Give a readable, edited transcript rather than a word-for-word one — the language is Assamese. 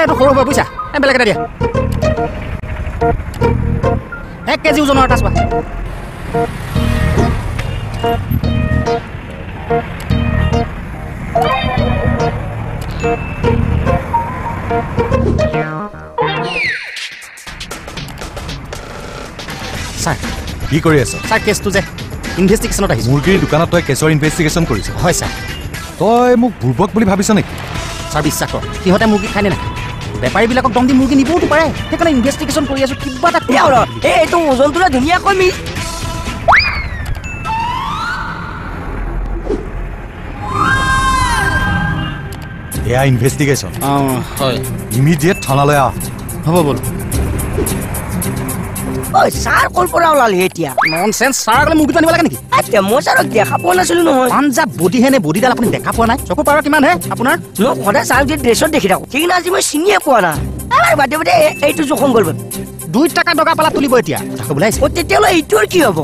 এইটো সৰু হ'ব বুজিছা বেলেগ এটা দিয়া 1 কেজি ওজনৰ এটা চোৱা স্যাৰ কি কৰি আছ স্যাৰ কেছটো যে ইনভেষ্টিগেশ্যনত আহিছে মুৰ্গীৰ দোকানত তই কেছৰ ইনভেষ্টিগেশ্যন কৰিছ হয় স্যাৰ তই মোক বুৰ্বক বুলি ভাবিছ নেকি স্যাৰ বিশ্বাস কৰ সিহঁতে মুৰ্গী খায় নে নাখায় বেপাৰীবিলাকক দম দি মুৰ্গী নিবওতো পাৰে সেইকাৰণে ইনভেষ্টিগেশ্যন কৰি আছো কিবা এটা এইটো ওজনটো ধুনীয়াকৈ মিল এয়া ইনভেষ্টিগেশ্যন হয় ইমিডিয়েট থানালৈ আহ হ'ব বল ঐ ছাৰ ক'ৰ পৰা ওলালি এতিয়া ননচেন্স ছাৰ আগলৈ মুৰ্গীটো আনিব লাগে নেকি এতিয়া মই ছাৰক দেখা পোৱা নাছিলো নহয় পাঞ্জাব বডিহেনে বডিডাল আপুনি দেখা পোৱা নাই চকু পাৱাৰ কিমান হে আপোনাৰ মই সদায় ছাৰক যে ড্ৰেছত দেখি থাকোঁ সেইদিনা আজি মই চিনিয়ে পোৱা নাই বাদে বাদে এইটো জখম গ'ল 2 টাকা টকা পালা তুলিব এতিয়া তাকো বুলাইছে তেতিয়াহ'লে এইটোৰ কি হ'ব